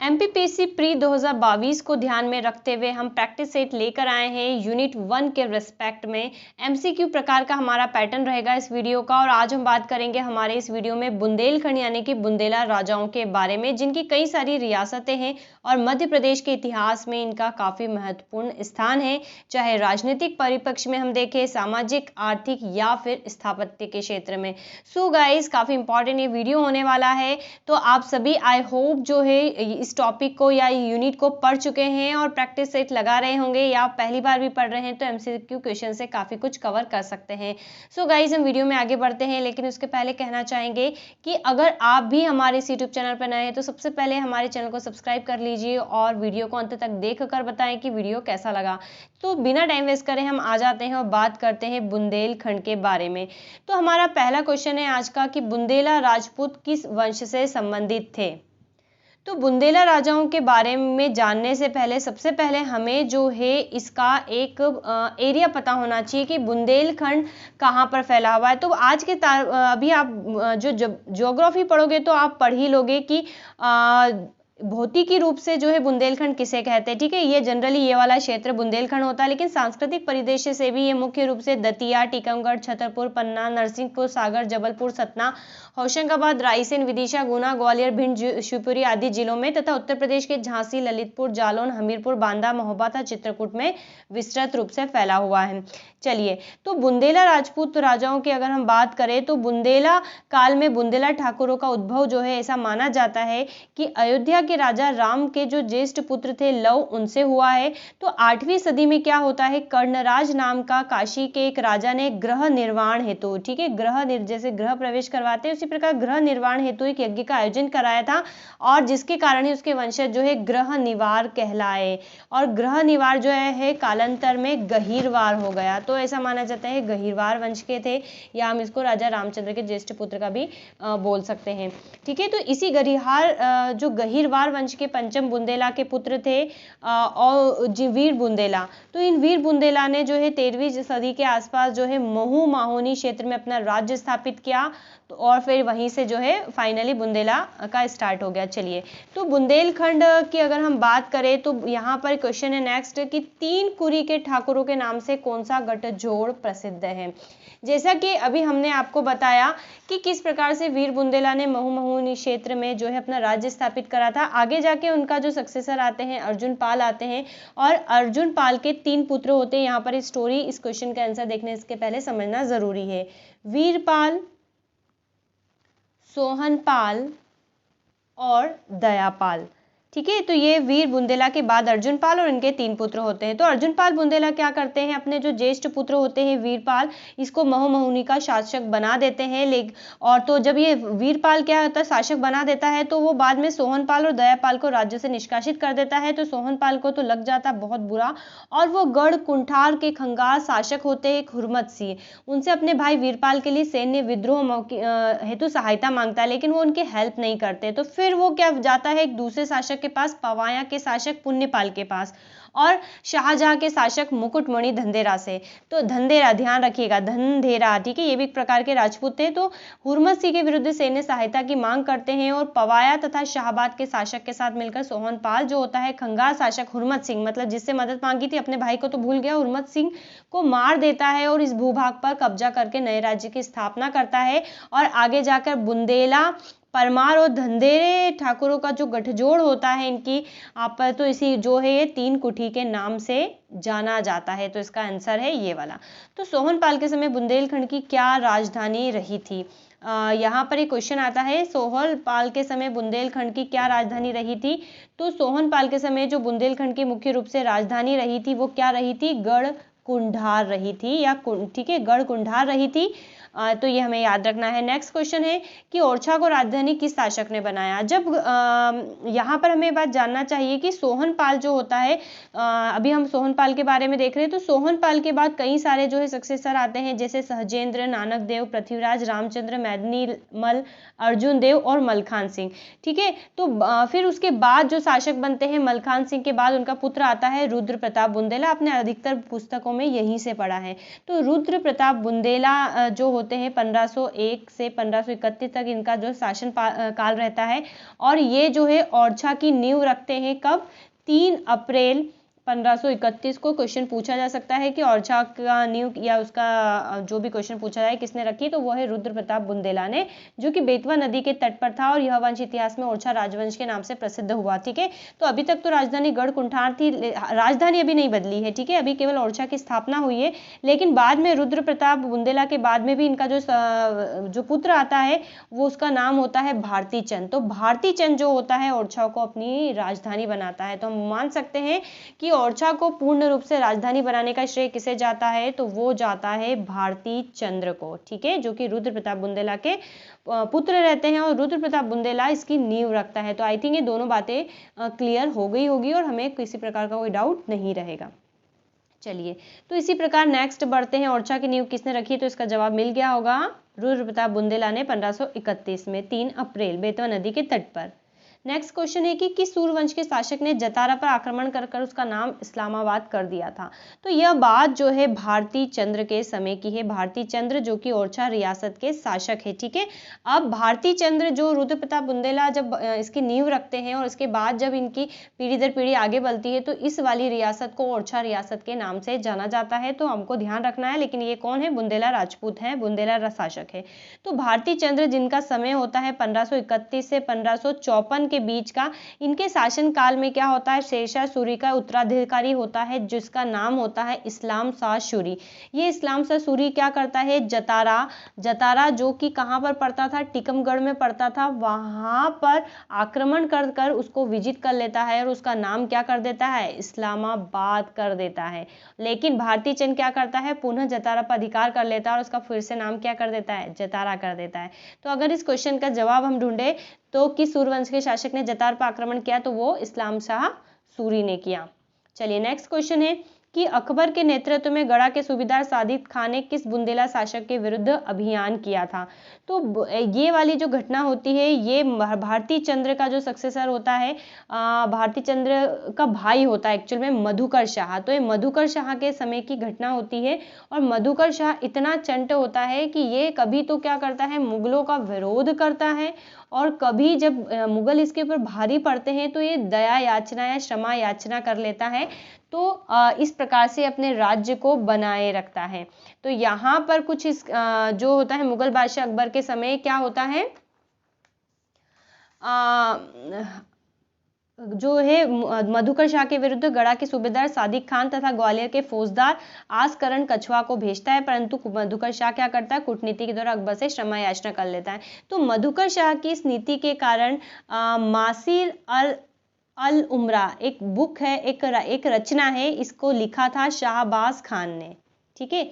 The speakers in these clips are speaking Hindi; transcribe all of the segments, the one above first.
एमपीपीएससी प्री 2022 को ध्यान में रखते हुए हम प्रैक्टिस सेट लेकर आए हैं यूनिट 1 के रिस्पेक्ट में। एमसीक्यू प्रकार का हमारा पैटर्न रहेगा इस वीडियो का और आज हम बात करेंगे हमारे इस वीडियो में बुंदेलखंड यानी कि बुंदेला राजाओं के बारे में, जिनकी कई सारी रियासतें हैं और मध्य प्रदेश के इतिहास में इनका काफ़ी महत्वपूर्ण स्थान है, चाहे राजनीतिक परिप्रेक्ष्य में हम देखें, सामाजिक, आर्थिक या फिर स्थापत्य के क्षेत्र में। सो गाइस, काफ़ी इंपॉर्टेंट ये वीडियो होने वाला है, तो आप सभी आई होप जो है इस टॉपिक को या यूनिट को पढ़ चुके हैं और प्रैक्टिस सेट लगा रहे होंगे, या पहली बार भी पढ़ रहे हैं तो एमसीक्यू क्वेश्चन से काफ़ी कुछ कवर कर सकते हैं। सो गाइस, हम वीडियो में आगे बढ़ते हैं, लेकिन उसके पहले कहना चाहेंगे कि अगर आप भी हमारे इस यूट्यूब चैनल पर नए हैं तो सबसे पहले हमारे चैनल को सब्सक्राइब कर लीजिए और वीडियो को अंत तक देख कर बताएं कि वीडियो कैसा लगा। तो बिना टाइम वेस्ट करें हम आ जाते हैं और बात करते हैं बुंदेलखंड के बारे में। तो हमारा पहला क्वेश्चन है आज का कि बुंदेला राजपूत किस वंश से संबंधित थे। तो बुंदेला राजाओं के बारे में जानने से पहले सबसे पहले हमें जो है इसका एक एरिया पता होना चाहिए कि बुंदेलखंड कहाँ पर फैला हुआ है। तो आज के अभी आप जो ज्योग्राफी पढ़ोगे तो आप पढ़ ही लोगे कि भौतिकी रूप से जो है बुंदेलखंड किसे कहते हैं, ठीक है। ये जनरली ये वाला क्षेत्र बुंदेलखंड होता है, लेकिन सांस्कृतिक परिदृश्य से भी ये मुख्य रूप से दतिया, टीकमगढ़, छतरपुर, पन्ना, नरसिंहपुर, सागर, जबलपुर, सतना, होशंगाबाद, रायसेन, विदिशा, गुना, ग्वालियर, भिंड, शिवपुरी आदि जिलों में तथा उत्तर प्रदेश के झांसी, ललितपुर, जालौन, हमीरपुर, बांदा, महोबा तथा चित्रकूट में विस्तृत रूप से फैला हुआ है। चलिए, तो बुंदेला राजपूत राजाओं की अगर हम बात करें तो बुंदेला काल में बुंदेला ठाकुरों का उद्भव जो है ऐसा माना जाता है कि अयोध्या के राजा राम के जो ज्येष्ठ पुत्र थे लव, उनसे हुआ है। तो 8वीं सदी में क्या होता है, कर्णराज नाम का काशी के एक राजा ने गृह निर्माण हेतु, ठीक है, जैसे गृह प्रवेश करवाते हैं उसी प्रकार गृह निर्माण हेतु एक यज्ञ का आयोजन कराया था, और जिसके कारण ही उसके वंशज जो है ग्रह निवार कहलाए, और ग्रह निवार जो है कालांतर में गहीरवार हो गया। तो ऐसा माना जाता है गहीरवार वंश के थे, या हम इसको राजा रामचंद्र के ज्येष्ठ पुत्र का भी बोल सकते हैं, ठीक है। तो इसी जो गहीरवार वंश के पंचम बुंदेला के पुत्र थे और वीर बुंदेला। तो इन वीर बुंदेला ने जो है 13वीं सदी के आसपास जो है महू माहोनी क्षेत्र में अपना राज्य स्थापित किया, तो और फिर वहीं से जो है फाइनली बुंदेला का स्टार्ट हो गया। चलिए, तो बुंदेलखंड की अगर हम बात करें तो यहाँ पर क्वेश्चन है नेक्स्ट कि 3 कुरी के ठाकुरों के नाम से कौन सा गठजोड़ प्रसिद्ध है। जैसा कि अभी हमने आपको बताया कि किस प्रकार से वीर बुंदेला ने महू क्षेत्र में जो है अपना राज्य स्थापित करा था। आगे जाके उनका जो सक्सेसर आते हैं अर्जुन पाल आते हैं, और अर्जुन पाल के 3 पुत्र होते हैं। यहाँ पर स्टोरी, इस क्वेश्चन का आंसर देखने से पहले समझना जरूरी है। वीरपाल, सोहनपाल और दयापाल, ठीक है। तो ये वीर बुंदेला के बाद अर्जुन पाल और इनके 3 पुत्र होते हैं। तो अर्जुन पाल बुंदेला क्या करते हैं, अपने जो ज्येष्ठ पुत्र होते हैं वीरपाल, इसको महुनी का शासक बना देते हैं। और तो जब ये वीरपाल क्या होता है, शासक बना देता है, तो वो बाद में सोहनपाल और दयापाल को राज्य से निष्कासित कर देता है। तो सोहनपाल को तो लग जाता बहुत बुरा, और वो गढ़ कुंठार के खंगार शासक होते हैं हुरमत सिंह, उनसे अपने भाई वीरपाल के लिए सैन्य विद्रोह हेतु सहायता मांगता है, लेकिन वो उनके हेल्प नहीं करते। तो फिर वो क्या जाता है एक दूसरे शासक के पास, पवाया के शासक पुण्यपाल के पास, और शाहजहां के शासक मुकुटमणि धंधेरा से। तो धंधेरा, ध्यान रखिएगा, धंधेरा, ठीक है, ये भी एक प्रकार के राजपूत थे। तो हुरमत सिंह के विरुद्ध सैन्य सहायता की मांग करते हैं, और पवाया तथा शाहबाद के शासक के साथ मिलकर सोहनपाल जो होता है खंगार शासक हुरमत सिंह, मतलब जिससे मदद मांगी थी, अपने भाई को तो भूल गया, हुरमत सिंह को मार देता है और इस भूभाग पर कब्जा करके नए राज्य की स्थापना करता है। और आगे जाकर बुंदेला, परमार और धंधेरे ठाकुरों का जो गठजोड़ होता है इनकी आप पर, तो इसी जो है ये 3 कुठी के नाम से जाना जाता है। तो इसका आंसर है ये वाला। तो सोहनपाल के समय बुंदेलखंड की क्या राजधानी रही थी। यहाँ पर एक क्वेश्चन आता है, सोहनपाल के समय बुंदेलखंड की क्या राजधानी रही थी। तो सोहनपाल के समय जो बुंदेलखंड की मुख्य रूप से राजधानी रही थी वो क्या रही थी, गढ़ कुंठार रही थी, या ठीक है, गढ़ कुंठार रही थी। तो ये हमें याद रखना है। नेक्स्ट क्वेश्चन है कि ओरछा को राजधानी किस शासक ने बनाया। जब यहाँ पर हमें बात जानना चाहिए कि सोहनपाल जो होता है, अभी हम सोहनपाल के बारे में देख रहे हैं, तो सोहनपाल के बाद कई सारे जो है सक्सेसर आते हैं, जैसे सहजेंद्र, नानक देव, पृथ्वीराज, रामचंद्र, मैदिनीमल, अर्जुन देव और मलखान सिंह, ठीक है। तो फिर उसके बाद जो शासक बनते हैं मलखान सिंह के बाद उनका पुत्र आता है रुद्र प्रताप बुंदेला। आपने अधिकतर पुस्तकों में यहीं से पढ़ा है। तो रुद्र प्रताप बुंदेला जो होते हैं 1501 से 1531 तक इनका जो शासन काल रहता है। और ये जो है ओरछा की नींव रखते हैं कब? 3 अप्रैल 1531 को। क्वेश्चन पूछा जा सकता है कि ओरछा का नींव या उसका जो भी क्वेश्चन पूछा जाए किसने रखी, तो वो है रुद्र प्रताप बुंदेला ने, जो कि बेतवा नदी के तट पर था और यह वंश इतिहास में ओरछा राजवंश के नाम से प्रसिद्ध हुआ। ठीक है, तो अभी तक तो राजधानी गढ़कुंठार थी, राजधानी अभी नहीं बदली है। ठीक है, अभी केवल ओरछा की स्थापना हुई है, लेकिन बाद में रुद्र प्रताप बुंदेला के बाद में भी इनका जो पुत्र आता है वो उसका नाम होता है भारती चंद। तो भारती चंद जो होता है ओरछा को अपनी राजधानी बनाता है। तो हम मान सकते हैं कि ओरछा को पूर्ण रूप से राजधानी बनाने का श्रेय किसे जाता है, तो वो जाता है भारती चंद्र को। ठीक है, जो कि रुद्र प्रताप बुंदेला के पुत्र रहते हैं और रुद्र प्रताप बुंदेला इसकी नींव रखता है। तो आई थिंक ये दोनों बातें क्लियर हो गई होगी और हमें किसी प्रकार का कोई डाउट नहीं रहेगा। चलिए, तो इसी प्रकार नेक्स्ट बढ़ते हैं। ओरछा की नींव किसने रखी, तो इसका जवाब मिल गया होगा, रुद्र प्रताप बुंदेला ने 1531 में 3 अप्रैल बेतवा नदी के तट पर। नेक्स्ट क्वेश्चन है कि किस सूर्यवंश के शासक ने जतारा पर आक्रमण कर उसका नाम इस्लामाबाद कर दिया था। तो यह बात जो है भारती चंद्र के समय की है। भारती चंद्र जो कि ओरछा रियासत के शासक है। ठीक है, अब भारती चंद्र जो रुद्र प्रताप बुंदेला जब इसकी नींव रखते हैं और इसके बाद जब इनकी पीढ़ी दर पीढ़ी आगे बढ़ती है, तो इस वाली रियासत को ओरछा रियासत के नाम से जाना जाता है। तो हमको ध्यान रखना है, लेकिन ये कौन है? बुंदेला राजपूत है, बुंदेला शासक है। तो भारती चंद्र जिनका समय होता है 1531 से 1554 के बीच का, इनके शासन काल में क्या होता है? शेरशाह सूरी का उत्तराधिकारी होता है जिसका नाम होता है इस्लाम शाह सूरी। ये इस्लाम शाह सूरी क्या करता है? जतारा जो कि कहां पर पड़ता था? टिकमगढ़ में पड़ता था, वहां पर आक्रमण कर उसको विजित कर लेता है और उसका नाम क्या कर देता है? इस्लामाबाद कर देता है। लेकिन भारती चंद क्या करता है? पुनः जतारा पर अधिकार कर लेता है और उसका फिर से नाम क्या कर देता है? जतारा कर देता है। तो अगर इस क्वेश्चन का जवाब हम ढूंढे तो किस सूर्यवंश के शासक ने जतार पर आक्रमण किया, तो वो इस्लाम शाह सूरी ने किया। चलिए, नेक्स्ट क्वेश्चन है कि अकबर के नेतृत्व में गढ़ा के सूबेदार सादिक खान ने किस बुंदेला शासक के विरुद्ध अभियान किया था। तो ये वाली जो घटना होती है, ये भारती चंद्र का जो सक्सेसर होता है, भारती चंद्र का भाई होता है एक्चुअल में मधुकर शाह। तो ये मधुकर शाह के समय की घटना होती है और मधुकर शाह इतना चंट होता है कि ये कभी तो क्या करता है? मुगलों का विरोध करता है और कभी जब मुगल इसके ऊपर भारी पड़ते हैं तो ये दया याचना या क्षमा याचना कर लेता है। तो इस प्रकार से अपने राज्य को बनाए रखता है। तो यहाँ पर कुछ जो होता है मुगल बादशाह अकबर के समय क्या होता है, जो है मधुकर शाह के विरुद्ध गढ़ा के सूबेदार सादिक खान तथा ग्वालियर के फौजदार आसकरण कछवा को भेजता है, परंतु मधुकर शाह क्या करता है? कूटनीति के द्वारा अकबर से क्षमा याचना कर लेता है। तो मधुकर शाह की इस नीति के कारण मासिर अल उमरा एक बुक है, एक रचना है, इसको लिखा था शाहबाज खान ने। ठीक है,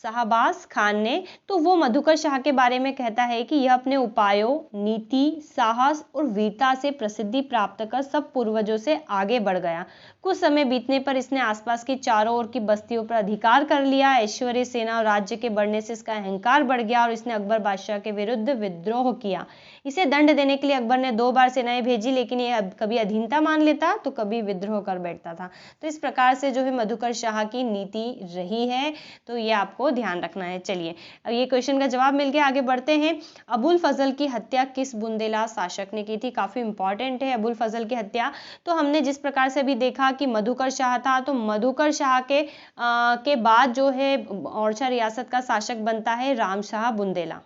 शाहबाज खान ने। तो वो मधुकर शाह के बारे में कहता है कि यह अपने उपायों, नीति, साहस और वीरता से प्रसिद्धि प्राप्त कर सब पूर्वजों से आगे बढ़ गया। कुछ समय बीतने पर इसने आसपास की चारों ओर की बस्तियों पर अधिकार कर लिया। ऐश्वर्य, सेना और राज्य के बढ़ने से इसका अहंकार बढ़ गया और इसने अकबर बादशाह के विरुद्ध विद्रोह किया। इसे दंड देने के लिए अकबर ने 2 बार सेनाएं भेजी, लेकिन ये कभी अधीनता मान लेता तो कभी विद्रोह कर बैठता था। तो इस प्रकार से जो है मधुकर शाह की नीति रही है, तो ये आपको ध्यान रखना है। चलिए, अब ये क्वेश्चन का जवाब मिल गया, आगे बढ़ते हैं। अबुल फजल की हत्या किस बुंदेला शासक ने की थी? काफी इंपॉर्टेंट है अबुल फजल की हत्या। तो हमने जिस प्रकार से अभी देखा कि मधुकर शाह था, तो मधुकर शाह के बाद जो है ओरछा रियासत का शासक बनता है रामशाह बुंदेला।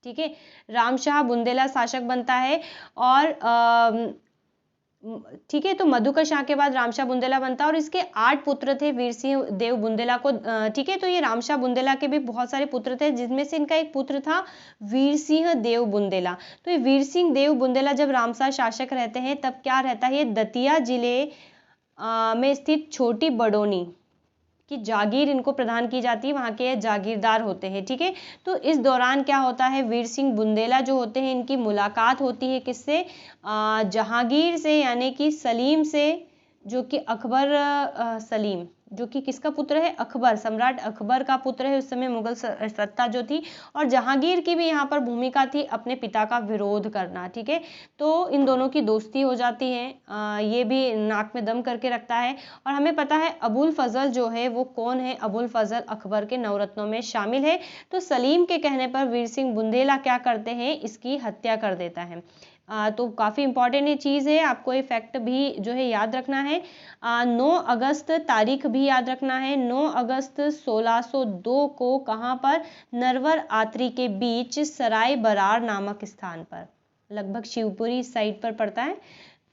ठीक है, रामशाह बुंदेला शासक बनता है और ठीक है, तो मधुकर शाह के बाद रामशाह बुंदेला बनता है और इसके 8 पुत्र थे वीर सिंह देव बुंदेला को। ठीक है, तो ये रामशाह बुंदेला के भी बहुत सारे पुत्र थे, जिसमें से इनका एक पुत्र था वीर सिंह देव बुंदेला। तो ये वीर सिंह देव बुंदेला जब रामशाह शासक रहते हैं तब क्या रहता है? ये दतिया जिले में स्थित छोटी बडोनी की जागीर इनको प्रदान की जाती है, वहाँ के जागीरदार होते हैं। ठीक है, तो इस दौरान क्या होता है? वीर सिंह बुंदेला जो होते हैं इनकी मुलाकात होती है किससे? जहांगीर से, यानी कि सलीम से, जो कि अकबर जो कि किसका पुत्र है, अकबर, सम्राट अकबर का पुत्र है उस समय मुगल सत्ता जो थी। और जहांगीर की भी यहाँ पर भूमिका थी अपने पिता का विरोध करना, ठीक है। तो इन दोनों की दोस्ती हो जाती है, ये भी नाक में दम करके रखता है। और हमें पता है अबुल फजल जो है वो कौन है, अबुल फजल अकबर के नवरत्नों में शामिल है। तो सलीम के कहने पर वीर सिंह बुंदेला क्या करते हैं, इसकी हत्या कर देता है। तो काफ़ी इंपॉर्टेंट ये चीज़ है, आपको ये फैक्ट भी जो है याद रखना है। 9 अगस्त तारीख भी याद रखना है, 9 अगस्त 1602 को कहाँ पर, नरवर आतरी के बीच सराय बरार नामक स्थान पर, लगभग शिवपुरी साइड पर पड़ता है।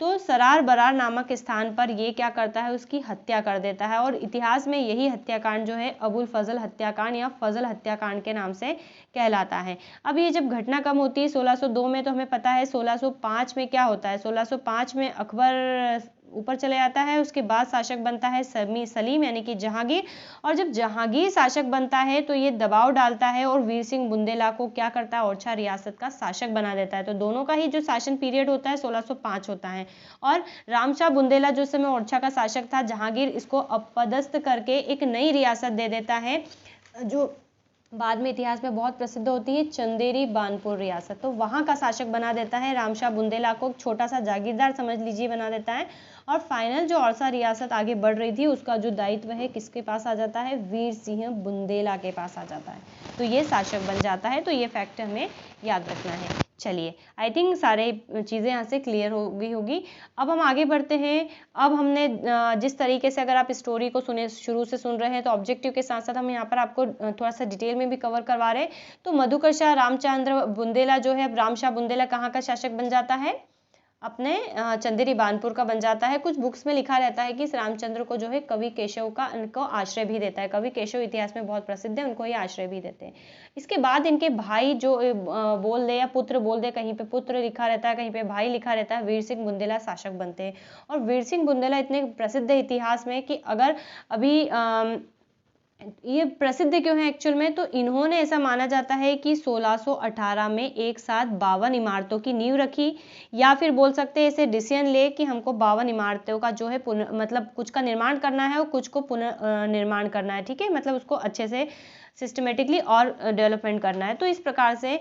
तो सरार बरार नामक स्थान पर ये क्या करता है, उसकी हत्या कर देता है। और इतिहास में यही हत्याकांड जो है अबुल फजल हत्याकांड या फजल हत्याकांड के नाम से कहलाता है। अब ये जब घटना कब होती है 1602 में, तो हमें पता है 1605 में क्या होता है, 1605 में अकबर ऊपर चले जाता है, उसके बाद शासक बनता है सलीम यानी कि जहांगीर। और जब जहांगीर शासक बनता है तो ये दबाव डालता है और वीर सिंह बुंदेला को क्या करता है, ओरछा रियासत का शासक बना देता है। तो दोनों का ही जो शासन पीरियड होता है 1605 होता है। और रामशाह बुंदेला जो समय ओरछा का शासक था, जहांगीर इसको अपदस्थ करके एक नई रियासत दे देता है जो बाद में इतिहास में बहुत प्रसिद्ध होती है, चंदेरी बानपुर रियासत। तो वहाँ का शासक बना देता है रामशाह बुंदेला को, छोटा सा जागीरदार समझ लीजिए बना देता है। और फाइनल जो ओरछा रियासत आगे बढ़ रही थी उसका जो दायित्व है किसके पास आ जाता है, वीर सिंह बुंदेला के पास आ जाता है। तो ये शासक बन जाता है। तो ये फैक्ट हमें याद रखना है। चलिए, आई थिंक सारे चीज़ें यहाँ से क्लियर हो गई होगी। अब हम आगे बढ़ते हैं। अब हमने जिस तरीके से, अगर आप स्टोरी को सुने शुरू से सुन रहे हैं तो ऑब्जेक्टिव के साथ साथ हम यहाँ पर आपको थोड़ा सा डिटेल में भी कवर करवा रहे हैं। तो मधुकर शाह रामचंद्र बुंदेला जो है, अब रामशाह बुंदेला कहाँ का शासक बन जाता है, अपने चंदेरी बानपुर का बन जाता है। कुछ बुक्स में लिखा रहता है कि इस रामचंद्र को जो है कवि केशव का इनको आश्रय भी देता है। कवि केशव इतिहास में बहुत प्रसिद्ध है, उनको ये आश्रय भी देते हैं। इसके बाद इनके भाई जो बोल दे या पुत्र बोल दे, कहीं पे पुत्र लिखा रहता है, कहीं पे भाई लिखा रहता है, वीर सिंह बुंदेला शासक बनते हैं। और वीर सिंह बुंदेला इतने प्रसिद्ध है इतिहास में कि अगर अभी ये प्रसिद्ध क्यों है एक्चुअल में, तो इन्होंने, ऐसा माना जाता है कि 1618 में एक साथ 52 इमारतों की नींव रखी, या फिर बोल सकते हैं ऐसे डिसीजन ले कि हमको 52 इमारतों का जो है मतलब कुछ का निर्माण करना है और कुछ को पुनर्निर्माण करना है, ठीक है, मतलब उसको अच्छे से सिस्टमेटिकली और डेवलपमेंट करना है। तो इस प्रकार से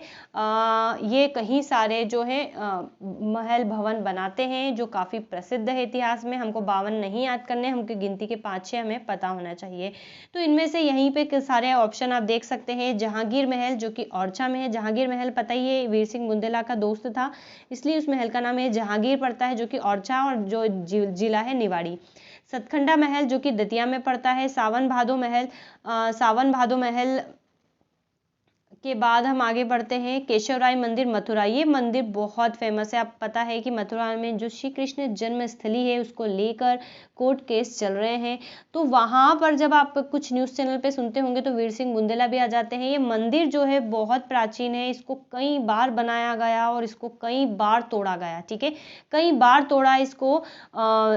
ये कहीं सारे जो है महल भवन बनाते हैं जो काफ़ी प्रसिद्ध है इतिहास में। हमको 52 नहीं याद करने, हमको गिनती के 5-6 हमें पता होना चाहिए। तो इनमें से यहीं पे सारे ऑप्शन आप देख सकते हैं। जहांगीर महल जो कि ओरछा में है, जहांगीर महल पता ही है वीर सिंह बुंदेला का दोस्त था, इसलिए उस महल का नाम है जहांगीर पड़ता है, जो कि ओरछा और जो जिला है निवाड़ी। सतखंडा महल जो कि दतिया में पड़ता है। सावन भादो महल के बाद हम आगे बढ़ते हैं। केशवराय मंदिर मथुरा, ये मंदिर बहुत फेमस है। आप पता है कि मथुरा में जो श्री कृष्ण जन्मस्थली है उसको लेकर कोर्ट केस चल रहे हैं। तो वहाँ पर जब आप कुछ न्यूज़ चैनल पे सुनते होंगे तो वीर सिंह बुंदेला भी आ जाते हैं। ये मंदिर जो है बहुत प्राचीन है, इसको कई बार बनाया गया और इसको कई बार तोड़ा गया, ठीक है, कई बार तोड़ा इसको।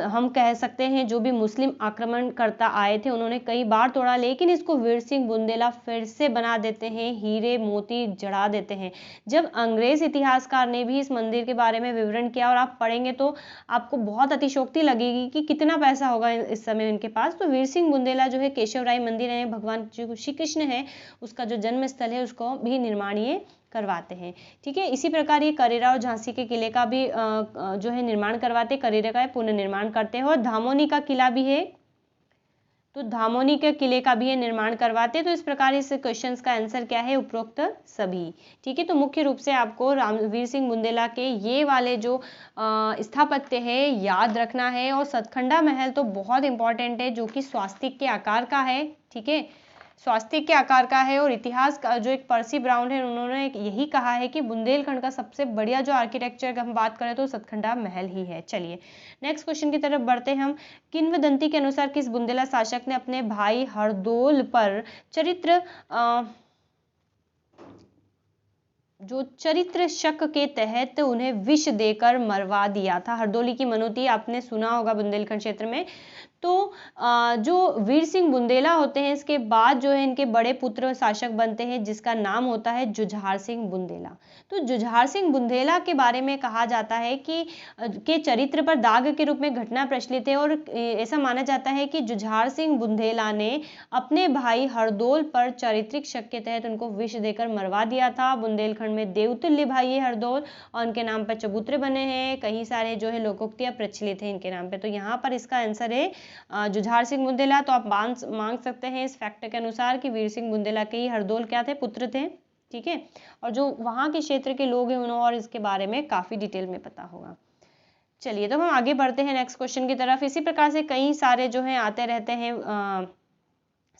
हम कह सकते हैं जो भी मुस्लिम आक्रमणकर्ता आए थे उन्होंने कई बार तोड़ा, लेकिन इसको वीर सिंह बुंदेला फिर से बना देते हैं, हीरे मोती जड़ा देते हैं। जब अंग्रेज इतिहासकार ने भी इस मंदिर के बारे में विवरण किया और आप पढ़ेंगे तो आपको बहुत अतिशोक्ति लगेगी कि कितना पैसा होगा इस समय इनके पास। तो वीर सिंह बुंदेला जो है केशवराय मंदिर है, भगवान श्री कृष्ण है उसका जो जन्म स्थल है उसको भी निर्माण ये करवाते हैं, ठीक है। इसी प्रकार ये करेरा और झांसी के किले का भी जो है निर्माण करवाते, करेरा का पुनर्निर्माण करते हैं। और धामोनी का किला भी है, तो धामोनी के किले का भी ये निर्माण करवाते। तो इस प्रकार इस क्वेश्चंस का आंसर क्या है, उपरोक्त सभी, ठीक है। तो मुख्य रूप से आपको वीर सिंह बुंदेला के ये वाले जो स्थापत्य है याद रखना है। और सतखंडा महल तो बहुत इंपॉर्टेंट है, जो कि स्वास्तिक के आकार का है, ठीक है, स्वास्तिक के आकार का है। और इतिहास का जो एक पर्सी ब्राउन है उन्होंने यही कहा है कि बुंदेलखंड का सबसे बढ़िया जो आर्किटेक्चर का हम बात करें तो सतखंडा महल ही है। चलिए नेक्स्ट क्वेश्चन की तरफ बढ़ते हैं हम। किंवदंती के अनुसार किस बुंदेला शासक ने अपने भाई हरदौल पर चरित्र शक के तहत उन्हें विष देकर मरवा दिया था। हरदौली की मनोती आपने सुना होगा बुंदेलखंड क्षेत्र में। तो जो वीर सिंह बुंदेला होते हैं इसके बाद जो है इनके बड़े पुत्र शासक बनते हैं जिसका नाम होता है जुझार सिंह बुंदेला। तो जुझार सिंह बुंदेला के बारे में कहा जाता है कि के चरित्र पर दाग के रूप में घटना प्रचलित है और ऐसा माना जाता है कि जुझार सिंह बुंदेला ने अपने भाई हरदौल पर चारित्रिक शक के तहत उनको विष देकर मरवा दिया था। बुंदेलखंड में देवतुल्य भाई है हरदौल और उनके नाम पर चबूतरे बने हैं, कई सारे जो है लोकोक्तियां प्रचलित हैं इनके नाम पे। तो यहाँ पर इसका आंसर है जुझार सिंह बुंदेला। तो आप मांग सकते हैं इस फैक्ट के अनुसार कि वीर सिंह बुंदेला के ही हरदौल क्या थे, पुत्र थे। ठीक है, और जो वहाँ के क्षेत्र के लोग हैं उन्हें और इसके बारे में काफ़ी डिटेल में पता होगा। चलिए तो हम आगे बढ़ते हैं नेक्स्ट क्वेश्चन की तरफ। इसी प्रकार से कई सारे जो हैं आते रहते हैं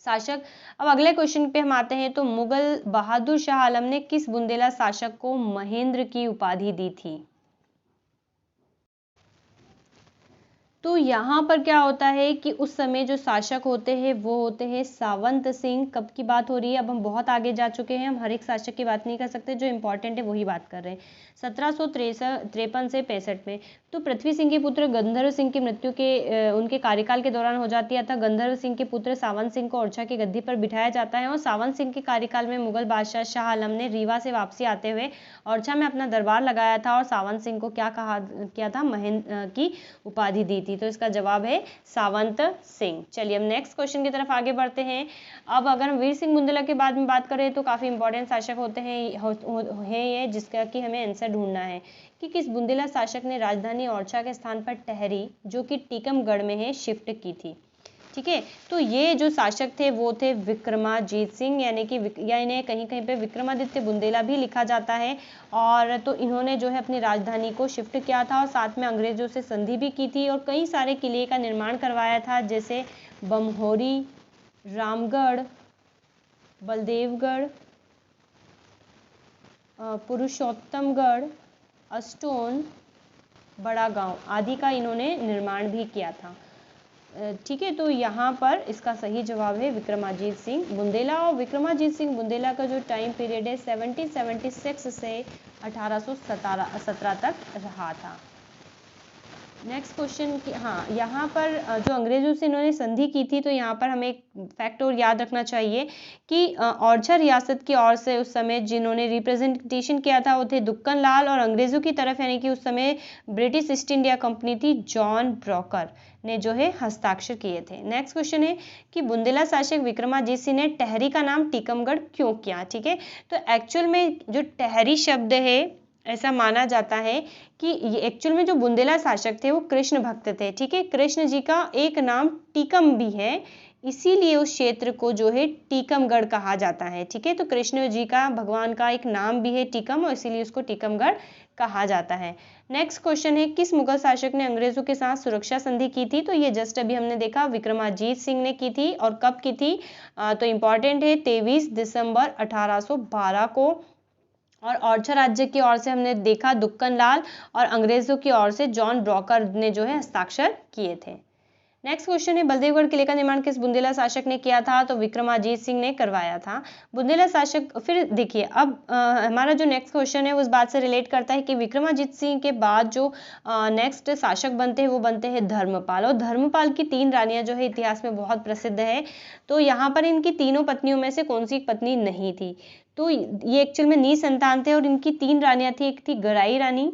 शासक। अब अगले क्वेश्चन पे हम आते हैं। तो मुगल बहादुर शाह आलम ने किस बुंदेला शासक को महेंद्र की उपाधि दी थी? तो यहाँ पर क्या होता है कि उस समय जो शासक होते हैं वो होते हैं सावंत सिंह। कब की बात हो रही है? अब हम बहुत आगे जा चुके हैं, हम हर एक शासक की बात नहीं कर सकते, जो इंपॉर्टेंट है वही बात कर रहे हैं। 1753 से 65 में। तो पृथ्वी सिंह के पुत्र गंधर्व सिंह की मृत्यु के उनके कार्यकाल के दौरान हो जाती है, अतः गंधर्व सिंह के पुत्र सावंत सिंह को ओरछा की गद्दी पर बिठाया जाता है। और सावंत सिंह के कार्यकाल में मुगल बादशाह शाह आलम ने रीवा से वापसी आते हुए ओरछा में अपना दरबार लगाया था और सावंत सिंह को क्या किया था? महेंद्र की उपाधि दी थी। तो इसका जवाब है सावंत सिंह। चलिए हम नेक्स्ट क्वेश्चन की तरफ आगे बढ़ते हैं। अब अगर हम वीर सिंह बुंदेला के बारे में बात करें तो काफी इंपॉर्टेंट शासक होते हैं ये, जिसका कि हमें आंसर ढूंढना है कि किस बुंदेला शासक ने राजधानी ओरछा के स्थान पर टहरी, जो कि टीकमगढ़ में है, शिफ्ट की थी। ठीक है, तो ये जो शासक थे वो थे विक्रमाजीत सिंह, यानी कि या इन्हें कहीं कहीं पे विक्रमादित्य बुंदेला भी लिखा जाता है। और तो इन्होंने जो है अपनी राजधानी को शिफ्ट किया था और साथ में अंग्रेजों से संधि भी की थी और कई सारे किले का निर्माण करवाया था, जैसे बमहोरी, रामगढ़, बलदेवगढ़, पुरुषोत्तमगढ़, अस्टोन, बड़ा गांव आदि का इन्होंने निर्माण भी किया था। ठीक है, तो यहाँ पर इसका सही जवाब है विक्रमाजीत सिंह बुंदेला। और विक्रमाजीत सिंह बुंदेला का जो टाइम पीरियड है 1776 से 1817 तक रहा था। नेक्स्ट क्वेश्चन की, हाँ, यहाँ पर जो अंग्रेजों से इन्होंने संधि की थी, तो यहाँ पर हमें एक फैक्ट और याद रखना चाहिए कि ओरछा रियासत की ओर से उस समय जिन्होंने रिप्रेजेंटेशन किया था वो थे दुक्कन लाल, और अंग्रेजों की तरफ यानी कि उस समय ब्रिटिश ईस्ट इंडिया कंपनी थी, जॉन ब्रोकर ने जो है हस्ताक्षर किए थे। नेक्स्ट क्वेश्चन है कि बुंदेला शासक विक्रमाजीत सिंह ने टहरी का नाम टीकमगढ़ क्यों किया? ठीक है, तो एक्चुअल में जो टहरी शब्द है, ऐसा माना जाता है कि ये एक्चुअल में जो बुंदेला शासक थे वो कृष्ण भक्त थे। ठीक है, कृष्ण जी का एक नाम टीकम भी है, इसीलिए उस क्षेत्र को जो है टीकमगढ़ कहा जाता है। ठीक है, तो कृष्ण जी का, भगवान का एक नाम भी है टीकम, और इसीलिए उसको टीकमगढ़ कहा जाता है। नेक्स्ट क्वेश्चन है किस मुगल शासक ने अंग्रेजों के साथ सुरक्षा संधि की थी? तो ये जस्ट अभी हमने देखा विक्रमाजीत सिंह ने की थी, और कब की थी? तो इंपॉर्टेंट है 23 दिसंबर 1812 को। और ओरछा राज्य की ओर से हमने देखा दुक्कन लाल, और अंग्रेजों की ओर से जॉन ब्रोकर ने जो है हस्ताक्षर किए थे। नेक्स्ट क्वेश्चन है बलदेवगढ़ किले का निर्माण किस बुंदेला शासक ने किया था? तो विक्रमाजीत सिंह ने करवाया था। बुंदेला शासक, फिर देखिए अब हमारा जो नेक्स्ट क्वेश्चन है उस बात से रिलेट करता है कि विक्रमाजीत सिंह के बाद जो नेक्स्ट शासक बनते हैं वो बनते हैं धर्मपाल। और धर्मपाल की 3 रानियां जो है इतिहास में बहुत प्रसिद्ध है। तो यहाँ पर इनकी तीनों पत्नियों में से कौन सी पत्नी नहीं थी? तो ये एक्चुअल में निसंतान थे और इनकी 3 रानियां थी, एक थी गराई रानी,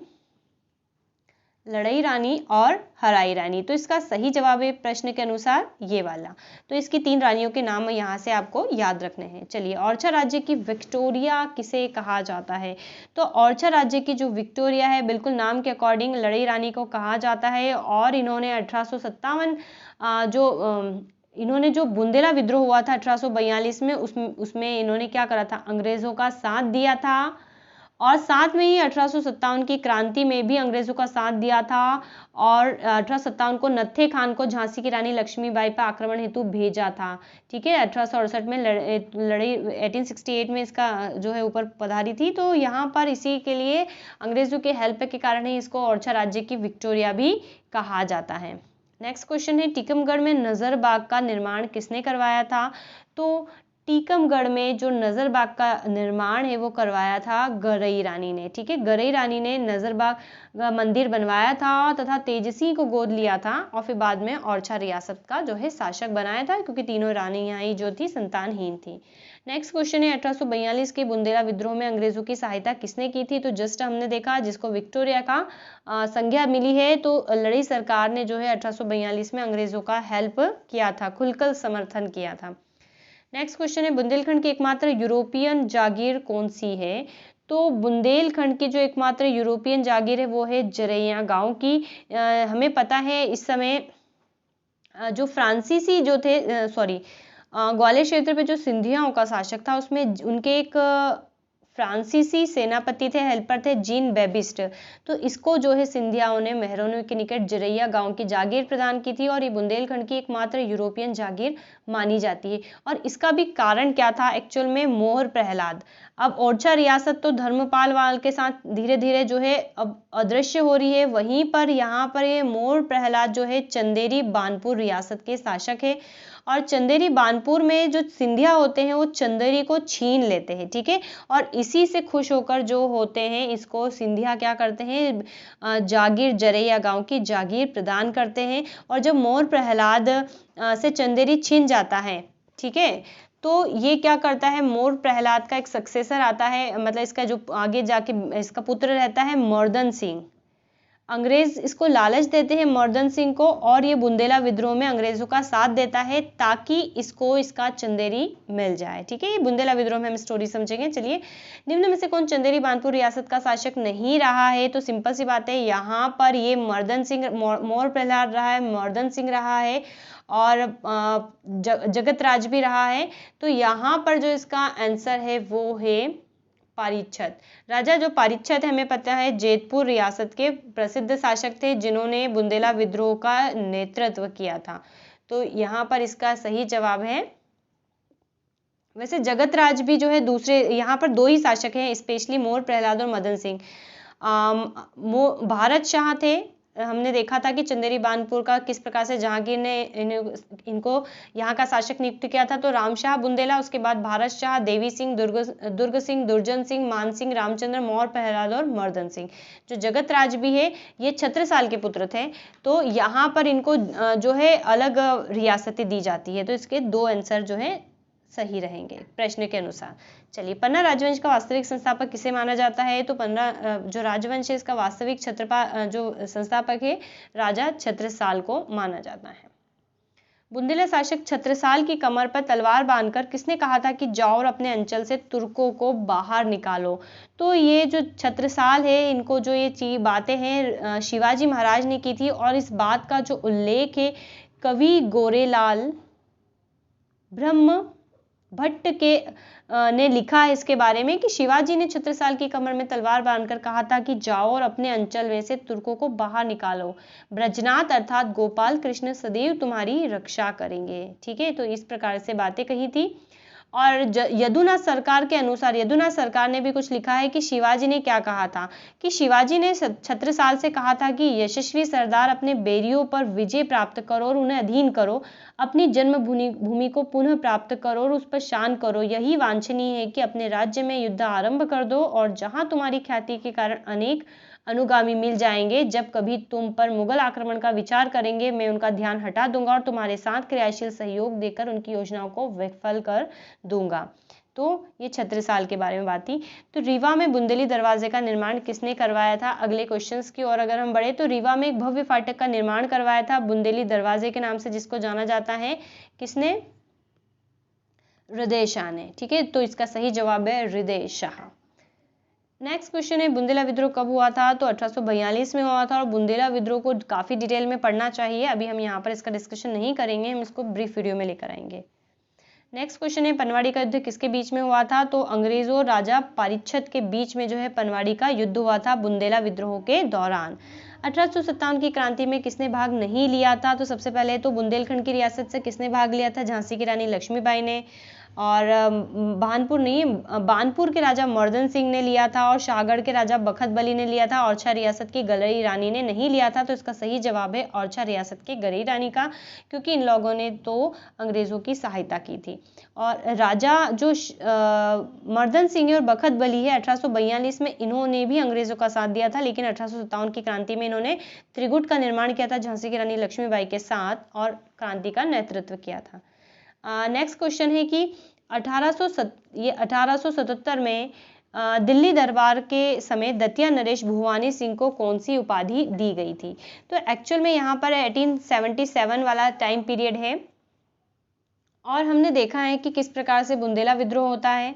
लड़ई रानी और हराई रानी। तो इसका सही जवाब है प्रश्न के अनुसार ये वाला। तो इसकी 3 रानियों के नाम यहाँ से आपको याद रखने हैं। चलिए, ओरछा राज्य की विक्टोरिया किसे कहा जाता है? तो ओरछा राज्य की जो विक्टोरिया है, बिल्कुल नाम के अकॉर्डिंग लड़ई रानी को कहा जाता है। और इन्होंने 1857 इन्होंने जो बुंदेला विद्रोह हुआ था 1842 में, उसमें इन्होंने क्या करा था? अंग्रेजों का साथ दिया था। और साथ में ही 1857 की क्रांति में भी अंग्रेजों का साथ दिया था। और 1857 को नत्थे खान को झांसी की रानी लक्ष्मीबाई पर आक्रमण हेतु भेजा था। ठीक है, 1868 में लड़ाई 1868 में इसका जो है ऊपर पधारी थी। तो यहाँ पर इसी के लिए अंग्रेजों के हेल्प के कारण ही इसको ओरछा राज्य की विक्टोरिया भी कहा जाता है। नेक्स्ट क्वेश्चन है टीकमगढ़ में नजर बाग का निर्माण किसने करवाया था? तो टीकमगढ़ में जो नजरबाग का निर्माण है वो करवाया था गरई रानी ने। ठीक है, गरई रानी ने नजरबाग का मंदिर बनवाया था तथा तेजसी को गोद लिया था और फिर बाद में ओरछा रियासत का जो है शासक बनाया था, क्योंकि तीनों रानियां ही जो थी संतानहीन थी। नेक्स्ट क्वेश्चन है 1842 के बुंदेला विद्रोह में अंग्रेजों की सहायता किसने की थी? तो जस्ट हमने देखा जिसको विक्टोरिया का संज्ञा मिली है, तो लड़ी सरकार ने जो है 1842 में अंग्रेजों का हेल्प किया था, खुलकर समर्थन किया था। नेक्स्ट क्वेश्चन है बुंदेलखंड की एकमात्र यूरोपियन जागीर कौन सी है? तो बुंदेलखंड की जो एकमात्र यूरोपियन जागीर है वो है जरैया गांव की। हमें पता है इस समय जो फ्रांसीसी जो थे ग्वालियर क्षेत्र पे जो सिंधियाओं का शासक था उसमें उनके एक फ्रांसीसी सेनापति थे, हेल्पर थे, जीन बेबिस्ट। तो इसको जो है सिंधियाओं ने मेहरों के निकट जरैया गांव की जागीर प्रदान की थी और ये बुंदेलखंड की एकमात्र यूरोपियन जागीर मानी जाती है। और इसका भी कारण क्या था एक्चुअल में? मोहर प्रहलाद। अब ओरछा रियासत तो धर्मपाल वाल के साथ धीरे धीरे जो है अब अदृश्य हो रही है, वहीं पर यहाँ पर ये मोहर प्रहलाद जो है चंदेरी बानपुर रियासत के शासक है और चंदेरी बानपुर में जो सिंधिया होते हैं वो चंदेरी को छीन लेते हैं। ठीक है, और इसी से खुश होकर जो होते हैं इसको सिंधिया क्या करते हैं? जागीर जरैया गांव की जागीर प्रदान करते हैं। और जब मोहर प्रहलाद से चंदेरी छीन जाता है, ठीक है, तो ये क्या करता है? मोर प्रहलाद का एक सक्सेसर आता है, मतलब इसका जो आगे जाके इसका पुत्र रहता है मर्दन सिंह। अंग्रेज इसको लालच देते हैं मर्दन सिंह को और ये बुंदेला विद्रोह में अंग्रेजों का साथ देता है ताकि इसको इसका चंदेरी मिल जाए। ठीक है, ये बुंदेला विद्रोह में हम स्टोरी समझेंगे। चलिए, निम्न में से कौन चंदेरी बानपुर रियासत का शासक नहीं रहा है? तो सिंपल सी बात है, यहाँ पर ये मर्दन सिंह, मोर प्रहलाद रहा है, मर्दन सिंह रहा है और जगत राज भी रहा है। तो यहाँ पर जो इसका आंसर है वो है पारीक्षत। राजा जो पारीक्षत है हमें पता है जेतपुर रियासत के प्रसिद्ध शासक थे जिन्होंने बुंदेला विद्रोह का नेतृत्व किया था। तो यहाँ पर इसका सही जवाब है। वैसे जगत राज भी जो है दूसरे, यहाँ पर दो ही शासक हैं स्पेशली, मोर प्रहलाद और मदन सिंह। भारत शाह थे, हमने देखा था कि चंदेरी बानपुर का किस प्रकार से जहांगीर ने इनको यहाँ का शासक नियुक्त किया था। तो रामशाह बुंदेला, उसके बाद भारत शाह, देवी सिंह, दुर्ग सिंह, दुर्जन सिंह, मान सिंह, रामचंद्र, मोर प्रहलाद और मर्दन सिंह। जो जगत राज भी है ये छत्रसाल के पुत्र थे। तो यहाँ पर इनको जो है अलग रियासतें दी जाती है। तो इसके दो आंसर जो है सही रहेंगे प्रश्न के अनुसार। चलिए, पन्ना राजवंश का वास्तविक संस्थापक किसे माना जाता है? तो पन्ना जो राजवंश है इसका वास्तविक जो संस्थापक है राजा छत्रसाल को माना जाता है। बुंदेला शासक छत्रसाल की कमर पर तलवार बांधकर किसने कहा था कि जाओ और अपने अंचल से तुर्कों को बाहर निकालो? तो ये जो छत्रसाल है इनको जो ये बातें हैं शिवाजी महाराज ने की थी और इस बात का जो उल्लेख है कवि गोरेलाल ब्रह्म भट्ट के ने लिखा है इसके बारे में कि शिवाजी ने छत्रसाल की कमर में तलवार बांधकर कहा था कि जाओ और अपने अंचल में से तुर्कों को बाहर निकालो, ब्रजनाथ अर्थात गोपाल कृष्ण सदैव तुम्हारी रक्षा करेंगे। ठीक है, तो इस प्रकार से बातें कही थी। और यदुनाथ सरकार के अनुसार, यदुनाथ सरकार ने भी कुछ लिखा है कि शिवाजी ने क्या कहा था कि शिवाजी ने छत्रसाल से कहा था कि यशस्वी सरदार अपने बैरियों पर विजय प्राप्त करो और उन्हें अधीन करो, अपनी जन्मभूमि को पुनः प्राप्त करो और उस पर शान करो। यही वांछनीय है कि अपने राज्य में युद्ध आरंभ कर दो और जहां तुम्हारी ख्याति के कारण अनेक अनुगामी मिल जाएंगे, जब कभी तुम पर मुगल आक्रमण का विचार करेंगे मैं उनका ध्यान हटा दूंगा और तुम्हारे साथ क्रियाशील सहयोग देकर उनकी योजनाओं को विफल कर दूंगा। तो ये छत्रसाल के बारे में बात थी। तो रीवा में बुंदेली दरवाजे का निर्माण किसने करवाया था? अगले क्वेश्चंस की ओर अगर हम बढ़े तो रीवा में एक भव्य फाटक का निर्माण करवाया था बुंदेली दरवाजे के नाम से, जिसको जाना जाता है। किसने? हृदय शाह ने। ठीक है, तो इसका सही जवाब है हृदय शाह। नेक्स्ट क्वेश्चन है बुंदेला विद्रोह कब हुआ था? तो 1842 में हुआ था और बुंदेला विद्रोह को काफी डिटेल में पढ़ना चाहिए। अभी हम यहाँ पर इसका डिस्कशन नहीं करेंगे, हम इसको ब्रीफ वीडियो में लेकर आएंगे। नेक्स्ट क्वेश्चन है पनवाड़ी का युद्ध किसके बीच में हुआ था? तो अंग्रेजों और राजा पारीक्षत के बीच में जो है पनवाड़ी का युद्ध हुआ था बुंदेला विद्रोह के दौरान। 1857 की क्रांति में किसने भाग नहीं लिया था? तो सबसे पहले तो बुंदेलखंड की रियासत से किसने भाग लिया था? झांसी की रानी लक्ष्मीबाई ने। और बानपुर के राजा मर्दन सिंह ने लिया था और शाहगढ़ के राजा बखत बली ने लिया था। ओरछा रियासत की गलई रानी ने नहीं लिया था। तो इसका सही जवाब है ओरछा रियासत की गलई रानी का, क्योंकि इन लोगों ने तो अंग्रेजों की सहायता की थी। और राजा जो मर्दन सिंह और बखत बली है 1842 में, इन्होंने भी अंग्रेजों का साथ दिया था, लेकिन 1857 की क्रांति में इन्होंने त्रिगुट का निर्माण किया था झांसी की रानी लक्ष्मीबाई के साथ और क्रांति का नेतृत्व किया था। नेक्स्ट क्वेश्चन है कि 1877 में दिल्ली दरबार के समय दतिया नरेश भुवानी सिंह को कौन सी उपाधि दी गई थी? तो एक्चुअल में यहाँ पर 1877 वाला टाइम पीरियड है और हमने देखा है कि किस प्रकार से बुंदेला विद्रोह होता है।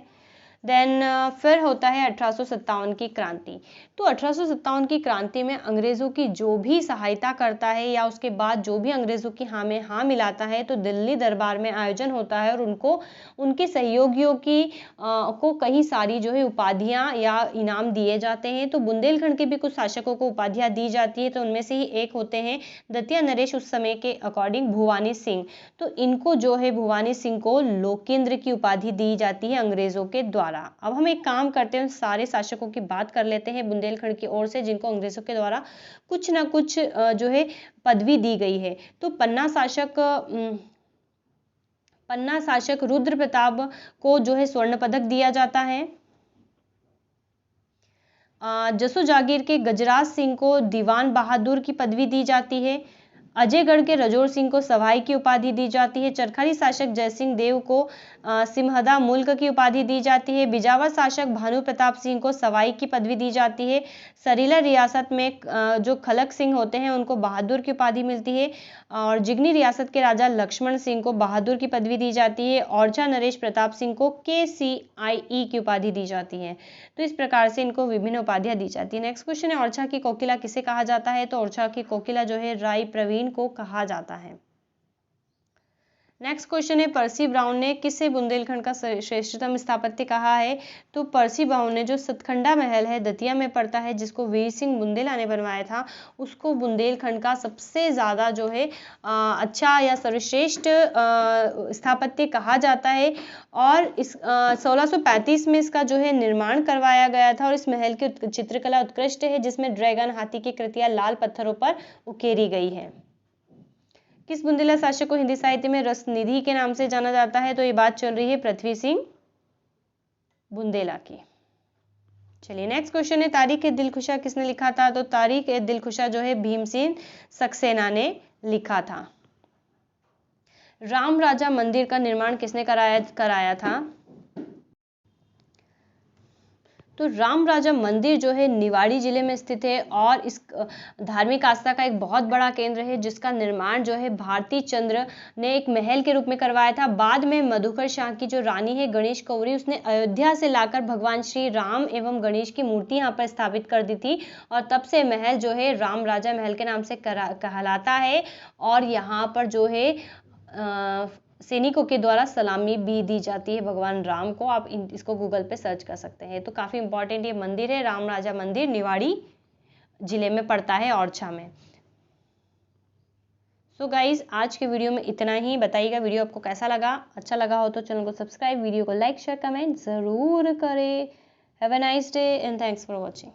देन फिर होता है 1857 की क्रांति। तो 1857 की क्रांति में अंग्रेज़ों की जो भी सहायता करता है या उसके बाद जो भी अंग्रेज़ों की हाँ में हाँ मिलाता है, तो दिल्ली दरबार में आयोजन होता है और उनको उनके सहयोगियों की को कई सारी जो है उपाधियाँ या इनाम दिए जाते हैं। तो बुंदेलखंड के भी कुछ शासकों को उपाधियाँ दी जाती है, तो उनमें से ही एक होते हैं दतिया नरेश, उस समय के अकॉर्डिंग भुवानी सिंह। तो इनको जो है भुवानी सिंह को लोकेंद्र की उपाधि दी जाती है अंग्रेज़ों के द्वारा। अब हम एक काम करते हैं, सारे शासकों की बात कर लेते हैं बुंदेलखंड की ओर से जिनको अंग्रेजों के द्वारा कुछ ना कुछ जो है पदवी दी गई है। तो पन्ना शासक रुद्र प्रताप को जो है स्वर्ण पदक दिया जाता है। जसो जागीर के गजराज सिंह को दीवान बहादुर की पदवी दी जाती है। अजयगढ़ के रजौर सिंह को सवाई की उपाधि दी जाती है। चरखरी शासक जयसिंह देव को सिमहदा मुल्क की उपाधि दी जाती है। बिजावर शासक भानु प्रताप सिंह को सवाई की पदवी दी जाती है। सरीला रियासत में जो खलक सिंह होते हैं उनको बहादुर की उपाधि मिलती है और जिगनी रियासत के राजा लक्ष्मण सिंह को बहादुर की पदवी दी जाती है। ओरछा नरेश प्रताप सिंह को KCIE की उपाधि दी जाती है। तो इस प्रकार से इनको विभिन्न उपाधियां दी जाती है। नेक्स्ट क्वेश्चन है, ओरछा की कोकिला किसे कहा जाता है? तो ओरछा की कोकिला जो है राय प्रवीण को कहा जाता है। नेक्स्ट क्वेश्चन है, पर्सी ब्राउन ने किसे बुंदेलखंड का श्रेष्ठतम स्थापत्य कहा है? तो पर्सी ब्राउन ने जो सतखंडा महल है, दतिया में पड़ता है, जिसको वीर सिंह बुंदेला ने बनवाया था, उसको बुंदेलखंड का सबसे ज़्यादा जो है अच्छा या सर्वश्रेष्ठ स्थापत्य कहा जाता है। और इस 1635 में इसका जो है निर्माण करवाया गया था और इस महल की चित्रकला उत्कृष्ट है, जिसमें ड्रैगन, हाथी की कृतियां लाल पत्थरों पर उकेरी गई है। किस बुंदेला शासक को हिंदी साहित्य में रसनिधि के नाम से जाना जाता है? तो ये बात चल रही है पृथ्वी सिंह बुंदेला की। चलिए नेक्स्ट क्वेश्चन है, तारीख ए दिलखुशा किसने लिखा था? तो तारीख ए दिलखुशा जो है भीमसेन सक्सेना ने लिखा था। राम राजा मंदिर का निर्माण किसने कराया था? तो राम राजा मंदिर जो है निवाड़ी जिले में स्थित है और इस धार्मिक आस्था का एक बहुत बड़ा केंद्र है, जिसका निर्माण जो है भारती चंद्र ने एक महल के रूप में करवाया था। बाद में मधुकर शाह की जो रानी है गणेश कौरी, उसने अयोध्या से लाकर भगवान श्री राम एवं गणेश की मूर्ति यहाँ पर स्थापित कर दी थी और तब से महल जो है राम राजा महल के नाम से कहलाता है। और यहाँ पर जो है सैनिकों के द्वारा सलामी भी दी जाती है भगवान राम को। आप इसको गूगल पे सर्च कर सकते हैं। तो काफ़ी इंपॉर्टेंट ये मंदिर है, राम राजा मंदिर, निवाड़ी जिले में पड़ता है, ओरछा में। सो गाइज आज के वीडियो में इतना ही। बताइएगा वीडियो आपको कैसा लगा। अच्छा लगा हो तो चैनल को सब्सक्राइब, वीडियो को लाइक शेयर कमेंट ज़रूर करें। Have a nice day and thanks for watching.